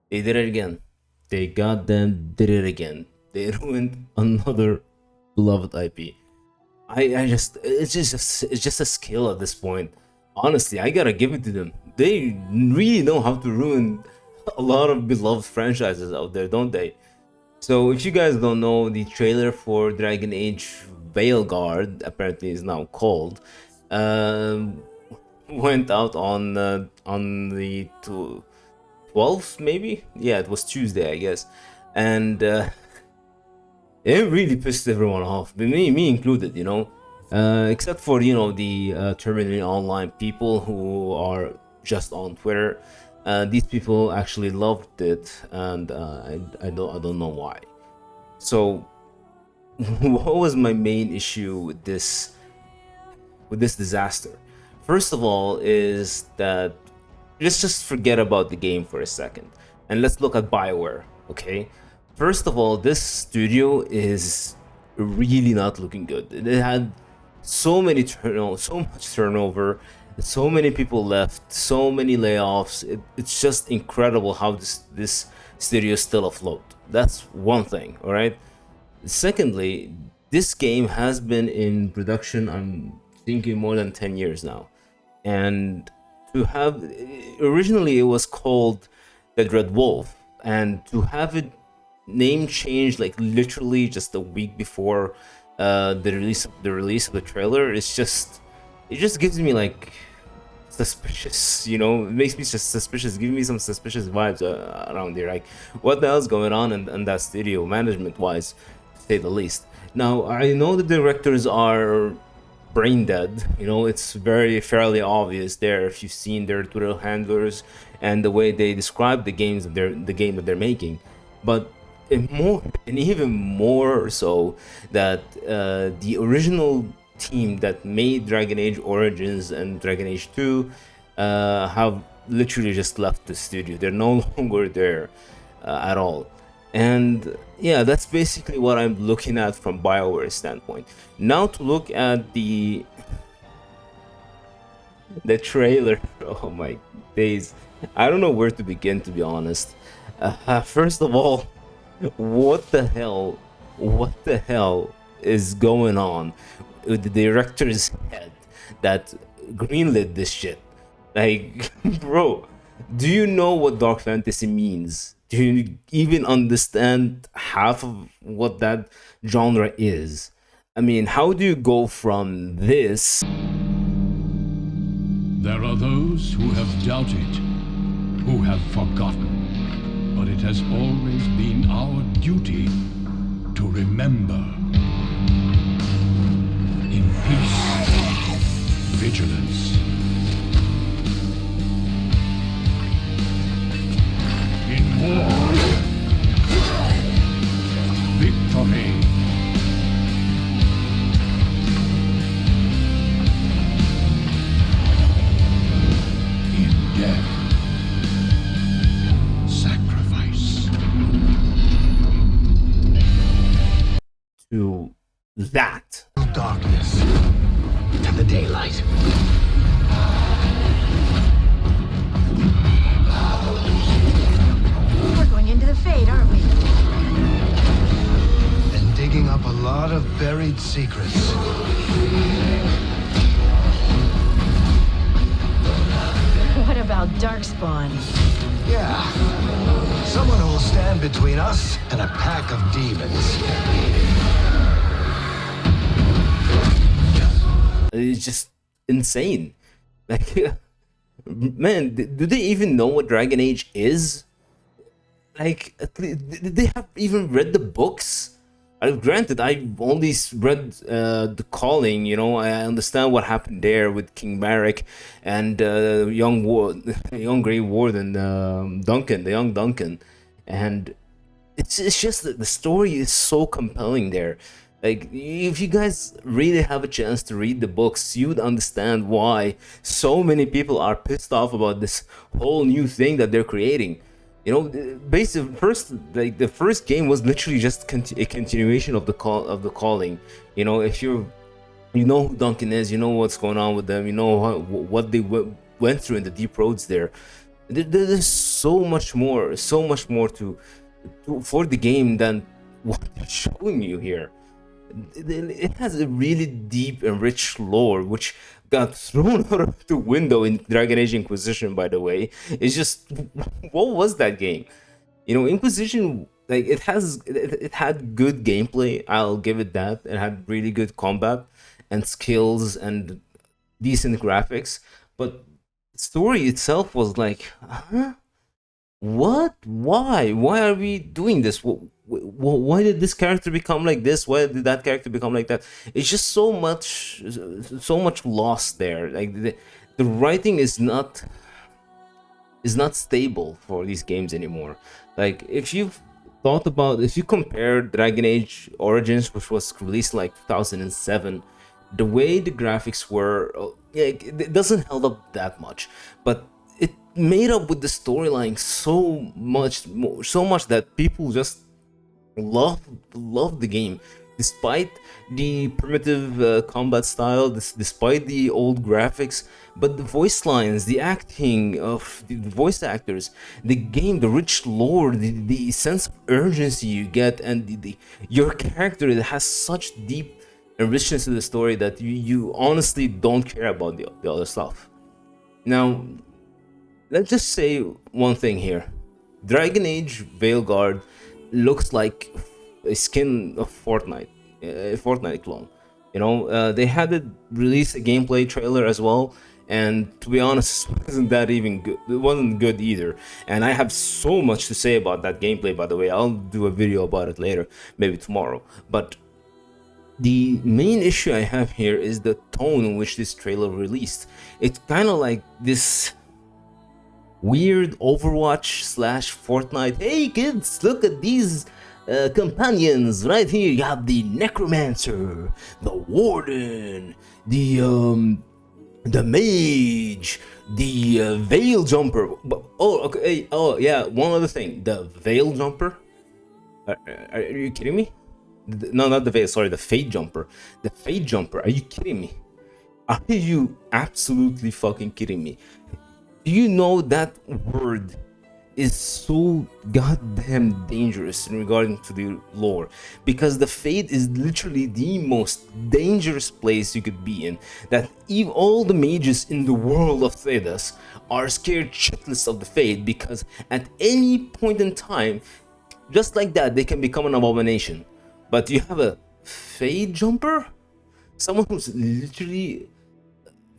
They did it again. They goddamn did it again. They ruined another beloved IP. I just it's just a skill at this point. Honestly, I gotta give it to them. They really know how to ruin a lot of beloved franchises out there, don't they? So if you guys don't know, the trailer for Dragon Age Veilguard, apparently is now called, um, went out on the 12th, maybe. Yeah, it was Tuesday, I guess, and it really pissed everyone off, me included, you know. Except for the terminally online people who are just on Twitter. These people actually loved it, and I don't know why. So, what was my main issue with this disaster? First of all, is that let's just forget about the game for a second and let's look at Bioware, okay? First of all, this studio is really not looking good. It had so much turnover, so many people left, so many layoffs. It's just incredible how this studio is still afloat. That's one thing, all right? Secondly, this game has been in production, I'm thinking, more than 10 years now. And to have originally it was called the Dread Wolf, and to have it name changed like literally just a week before the release of the trailer, it just gives me like suspicious, it makes me just suspicious, giving me some suspicious vibes around here. Like, what the hell's going on in that studio, management wise, to say the least. Now, I know the directors are brain dead. It's very fairly obvious there if you've seen their Twitter handlers and the way they describe the game that they're making. But even more so, that the original team that made Dragon Age Origins and Dragon Age 2 have literally just left the studio. They're no longer there at all. And yeah, that's basically what I'm looking at from BioWare's standpoint. Now to look at the trailer. Oh my days. I don't know where to begin, to be honest. First of all, what the hell? What the hell is going on with the director's head that greenlit this shit? Like, bro, do you know what dark fantasy means? Do you even understand half of what that genre is? I mean, how do you go from this? There are those who have doubted, who have forgotten, but it has always been our duty to remember. In peace, vigilance. In war, victory. In death, sacrifice. To that. Darkness to the daylight. We're going into the Fade, aren't we? And digging up a lot of buried secrets. What about Darkspawn? Yeah. Someone who will stand between us and a pack of demons. It's just insane. Like, man, do they even know what Dragon Age is? Like, did they have even read the books? Granted, I only read The Calling. I understand what happened there with King Marek and young Grey Warden, Duncan, the young Duncan, and it's just that the story is so compelling there. Like, if you guys really have a chance to read the books, you would understand why so many people are pissed off about this whole new thing that they're creating. Basically, the first game was literally just a continuation of the Calling. If you know who Duncan is, you know what's going on with them, you know what they went through in the deep roads there. There's so much more to for the game than what they're showing you here. It has a really deep and rich lore, which got thrown out of the window in Dragon Age Inquisition, by the way. It's just, what was that game? You know, Inquisition, like, it had good gameplay, I'll give it that. It had really good combat and skills and decent graphics, but the story itself was like, huh? What? Why are we doing this? Why did this character become like this? Why did that character become like that? It's just so much lost there. Like the writing is not stable for these games anymore. Like, if you compare Dragon Age Origins, which was released like 2007, the way the graphics were, it doesn't hold up that much, but it made up with the storyline so much that people just love the game, despite the primitive combat style, despite the old graphics. But the voice lines, the acting of the voice actors, the game, the rich lore, the sense of urgency you get, and your character, it has such deep richness to the story that you honestly don't care about the other stuff. Now, let's just say one thing here. Dragon Age Veilguard looks like a skin of Fortnite, a Fortnite clone. You know, they had to release a gameplay trailer as well, and to be honest, it wasn't that even good. It wasn't good either. And I have so much to say about that gameplay, by the way. I'll do a video about it later, maybe tomorrow. But the main issue I have here is the tone in which this trailer released. It's kind of like this weird Overwatch / Fortnite. Hey kids, look at these companions right here. You have the Necromancer, the Warden, the Mage, the Veil Jumper. Oh, okay. Oh, yeah. One other thing, the Veil Jumper. Are you kidding me? No, not the Veil. Sorry, the Fade Jumper. The Fade Jumper. Are you kidding me? Are you absolutely fucking kidding me? Do you know that word is so goddamn dangerous in regarding to the lore? Because the Fade is literally the most dangerous place you could be in. That even all the mages in the world of Thedas are scared shitless of the Fade, because at any point in time, just like that, they can become an abomination. But you have a Fade Jumper? Someone who's literally,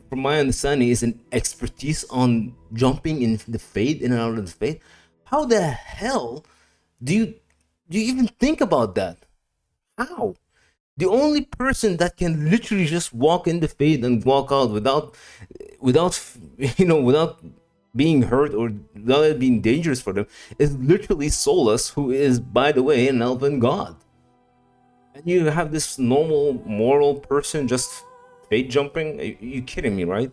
from my understanding, is an expertise on jumping in the Fade, in and out of the Fade. How the hell do you even think about that? How? The only person that can literally just walk in the Fade and walk out without being hurt or without it being dangerous for them is literally Solus, who is, by the way, an elven god. And you have this normal moral person just Fade jumping? Are you kidding me, right?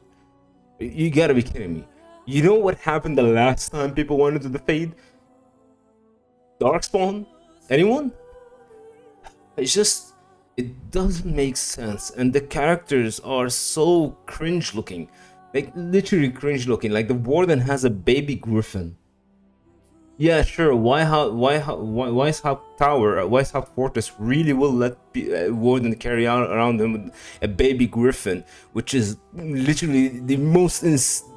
You gotta be kidding me. You know what happened the last time people went into the Fade? Darkspawn? Anyone? It's just, it doesn't make sense, and the characters are so cringe looking, like literally cringe looking. Like the Warden has a baby griffin. Yeah, sure. Weishaupt Tower, Weishaupt Fortress really will let Warden carry out around him with a baby griffin, which is literally the most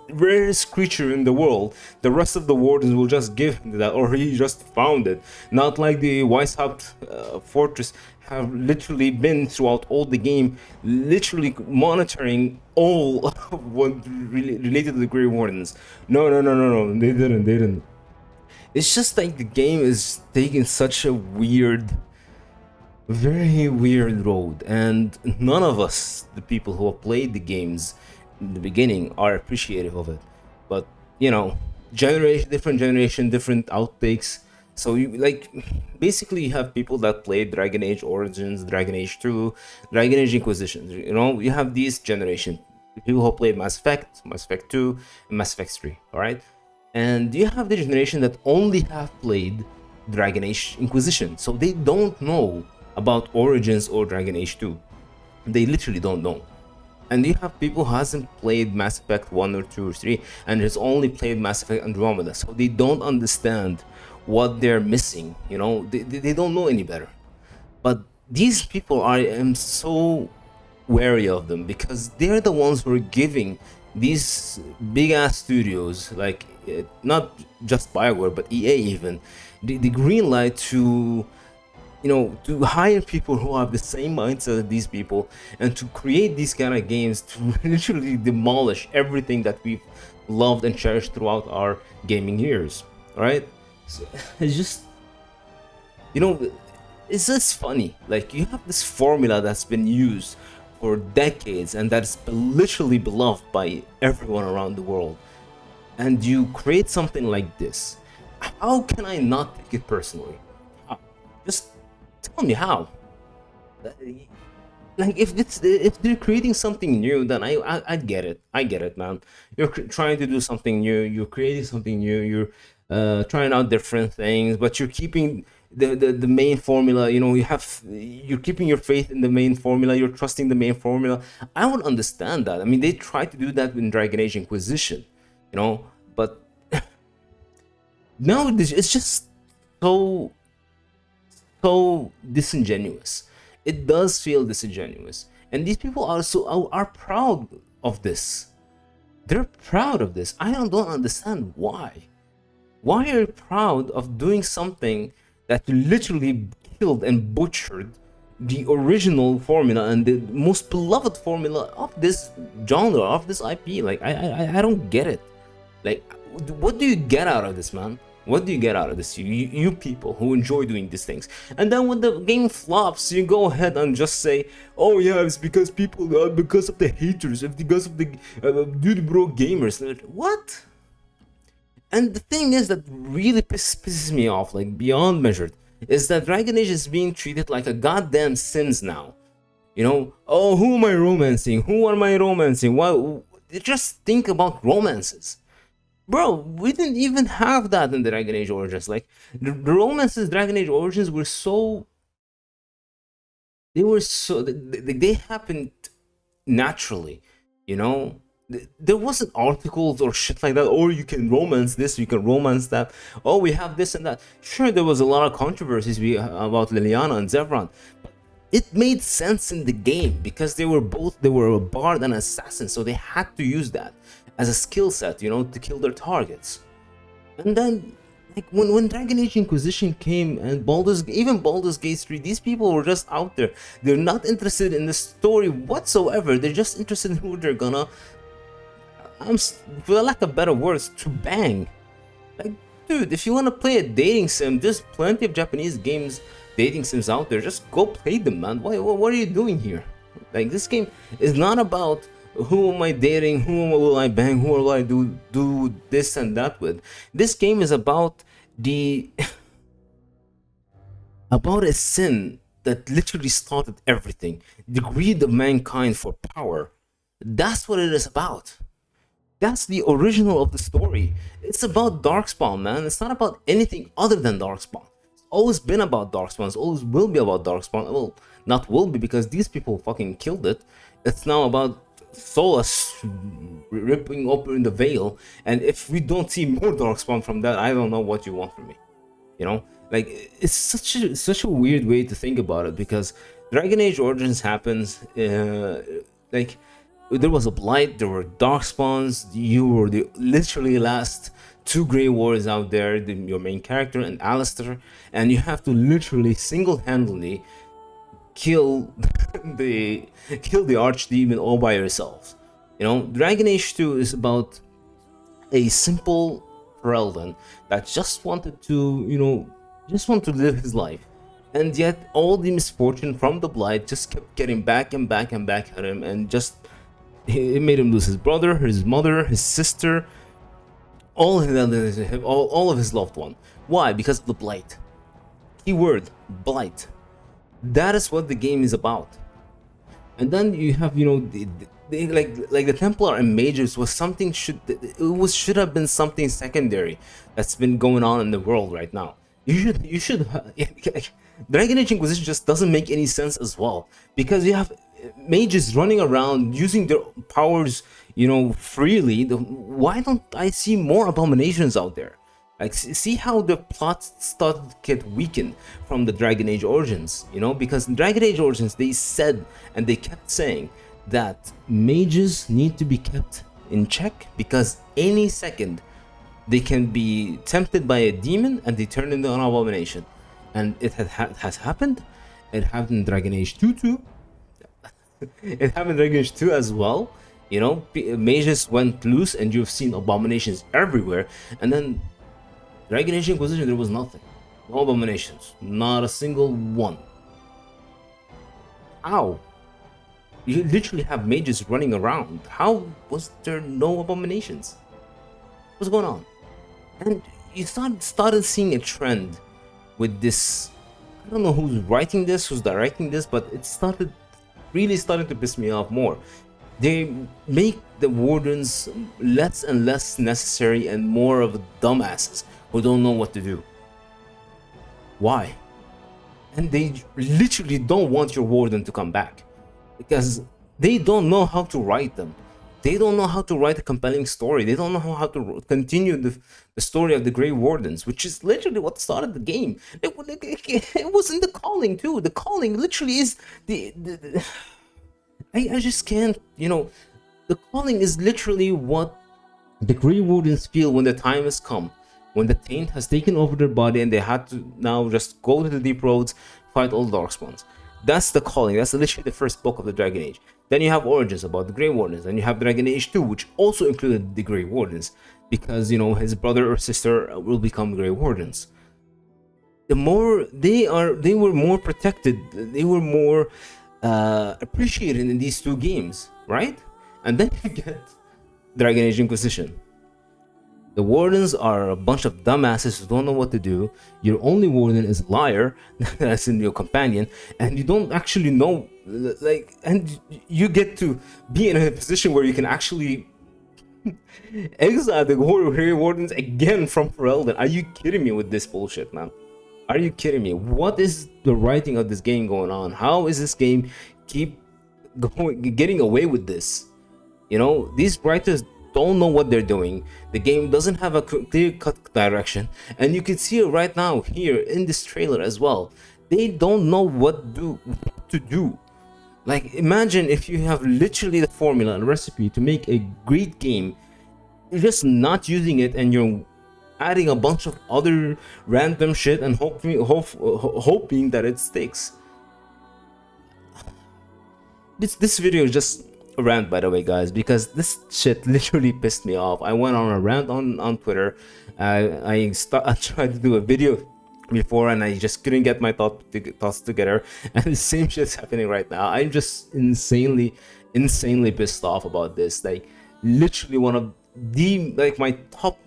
rarest creature in the world. The rest of the Wardens will just give him that, or he just found it. Not like the Weishaupt Fortress have literally been throughout all the game, literally monitoring all what related to the Grey Wardens. No, they didn't. It's just like the game is taking such a very weird road, and none of us, the people who have played the games in the beginning, are appreciative of it. But you know, different generation, different outtakes. So you basically you have people that played Dragon Age Origins, Dragon Age 2, Dragon Age Inquisition. You know, you have these generation people who played Mass Effect 2, and Mass Effect 3. All right. And you have the generation that only have played Dragon Age Inquisition, so they don't know about Origins or Dragon Age 2. They literally don't know. And you have people who hasn't played Mass Effect 1 or 2 or 3 and has only played Mass Effect Andromeda, so they don't understand what they're missing, you know, they don't know any better. But these people, I am so wary of them because they're the ones who are giving these big ass studios, like not just Bioware but EA even, the green light to, you know, to hire people who have the same mindset as these people and to create these kind of games to literally demolish everything that we've loved and cherished throughout our gaming years. All right, so it's just, you know, it's just funny. Like, you have this formula that's been used for decades and that's literally beloved by everyone around the world, and you create something like this. How can I not take it personally? How? Just tell me how. Like, if they're creating something new, then I get it. I get it, man. You're trying to do something new. You're creating something new. You're trying out different things, but you're keeping the main formula. You know, you're keeping your faith in the main formula. You're trusting the main formula. I would understand that. I mean, they tried to do that in Dragon Age Inquisition, you know, but now it's just so disingenuous. It does feel disingenuous, and these people are proud of this. They're proud of this. I don't understand why. Why are you proud of doing something that literally killed and butchered the original formula and the most beloved formula of this genre, of this IP? Like, I don't get it. Like, what do you get out of this, man? What do you get out of this, you people who enjoy doing these things? And then when the game flops, you go ahead and just say, oh yeah, it's because people, because of the haters, it's because of the dude bro gamers. What? And the thing is that really pisses me off, like beyond measured, is that Dragon Age is being treated like a goddamn Sims now. You know, oh, who am I romancing? Who am I romancing? Why? Just think about romances. Bro, we didn't even have that in the Dragon Age Origins. Like, the romances Dragon Age Origins were so... They happened naturally, you know? There wasn't articles or shit like that, or you can romance this, you can romance that, oh, we have this and that. Sure, there was a lot of controversies about Liliana and Zevran, but it made sense in the game because they were a bard and assassin, so they had to use that as a skill set, you know, to kill their targets. And then, like, when Dragon Age Inquisition came and Baldur's Gate 3, these people were just out there. They're not interested in the story whatsoever. They're just interested in who they're gonna, for lack of better words, to bang. Like, dude, if you want to play a dating sim, there's plenty of Japanese dating sims out there. Just go play them, man. What are you doing here? Like, this game is not about who am I dating, who will I bang, who will I do this and that with. This game is about about a sin that literally started everything, the greed of mankind for power. That's what it is about. That's the original of the story. It's about Darkspawn, man. It's not about anything other than Darkspawn. It's always been about Darkspawn. It always will be about Darkspawn. Well, not will be, because these people fucking killed it. It's now about Solus ripping open the veil, and if we don't see more Darkspawn from that, I don't know what you want from me. You know, like, it's such a weird way to think about it, because Dragon Age Origins happens, like, there was a blight, there were Darkspawns, you were the literally last two Grey Warriors out there, your main character and Alistair, and you have to literally single-handedly kill the archdemon all by yourself. You know, Dragon Age 2 is about a simple Ferelden that just wanted to, you know, live his life, and yet all the misfortune from the blight just kept getting back and back and back at him, and just it made him lose his brother, his mother, his sister, all of his loved one. Why? Because of the blight. Keyword: blight. That is what the game is about. And then you have, you know, like the Templar and Mages was something should have been something secondary that's been going on in the world right now. You should Dragon Age Inquisition just doesn't make any sense as well, because you have mages running around using their powers, you know, freely. Why don't I see more abominations out there? Like, see how the plot started to get weakened from the Dragon Age Origins, you know? Because in Dragon Age Origins, they said, and they kept saying, that mages need to be kept in check because any second they can be tempted by a demon and they turn into an abomination. And it has happened. It happened in Dragon Age 2 too. It happened in Dragon Age 2 as well. You know, mages went loose and you've seen abominations everywhere. And then Dragon Age Inquisition, there was nothing. No abominations. Not a single one. How? You literally have mages running around. How was there no abominations? What's going on? And you started seeing a trend with this. I don't know who's writing this, who's directing this, but it really started to piss me off more. They make the wardens less and less necessary and more of dumbasses who don't know what to do. Why? And they literally don't want your warden to come back because they don't know how to write them. They don't know how to write a compelling story. They don't know how to continue the story of the Grey Wardens, which is literally what started the game. It was in the calling too. The calling literally is I just can't, you know, the calling is literally what the Grey Wardens feel when the time has come, when the taint has taken over their body and they had to now just go to the deep roads, fight all the darkspawns. That's the calling. That's literally the first book of the Dragon Age. Then you have Origins about the Grey Wardens, and you have Dragon Age 2, which also included the Grey Wardens, because, you know, his brother or sister will become Grey Wardens. The more they were more protected, they were more appreciated in these two games, right? And then you get Dragon Age Inquisition. The wardens are a bunch of dumbasses who don't know what to do. Your only warden is a liar, that's in your companion, and you don't actually know, like, and you get to be in a position where you can actually exile the Grey Wardens again from Ferelden. Are you kidding me with this bullshit, man? Are you kidding me? What is the writing of this game going on? How is this game getting away with this? You know, these writers don't know what they're doing. The game doesn't have a clear-cut direction, and you can see it right now here in this trailer as well. They don't know what to do. Like, imagine if you have literally the formula and recipe to make a great game, you're just not using it, and you're adding a bunch of other random shit and hoping that it sticks. This video is just a rant, by the way, guys, because this shit literally pissed me off. I went on a rant on Twitter. I tried to do a video before and I just couldn't get my thoughts together, and the same shit's happening right now. I'm just insanely pissed off about this. Like, literally one of the, like, my top,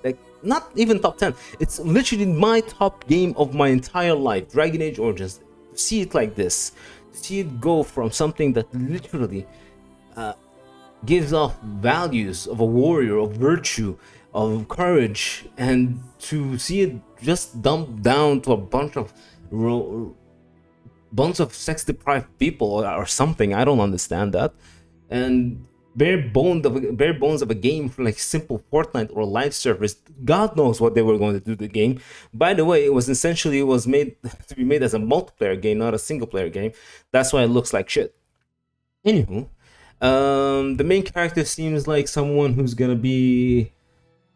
like, not even top 10, it's literally my top game of my entire life, Dragon Age Origins. See it like this, see it go from something that literally gives off values of a warrior, of virtue, of courage, and to see it just dumped down to a bunch of sex deprived people or something. I don't understand that. And bare bones of a game for like simple Fortnite or live service. God knows what they were going to do to the game. By the way, it was made to be made as a multiplayer game, not a single player game. That's why it looks like shit. Anywho, the main character seems like someone who's gonna be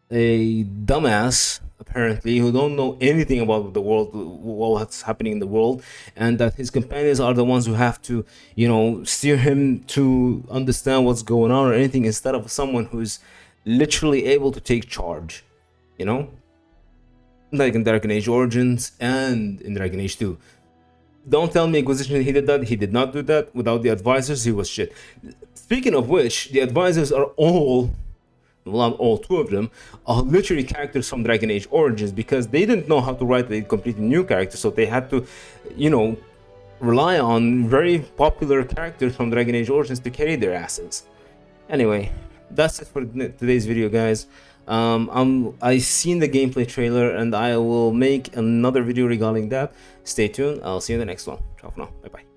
a dumbass, apparently, who don't know anything about the world, what's happening in the world, and that his companions are the ones who have to, you know, steer him to understand what's going on or anything, instead of someone who's literally able to take charge, you know, like in Dragon Age Origins and in Dragon Age 2. Don't tell me Inquisition he did that. He did not do that. Without the advisors, he was shit. Speaking of which, the advisors are all, well, not all, two of them are literally characters from Dragon Age Origins, because they didn't know how to write a completely new character, so they had to, you know, rely on very popular characters from Dragon Age Origins to carry their asses. Anyway, that's it for today's video, guys. I seen the gameplay trailer and I will make another video regarding that. Stay tuned. I'll see you in the next one. Ciao for now. Bye bye.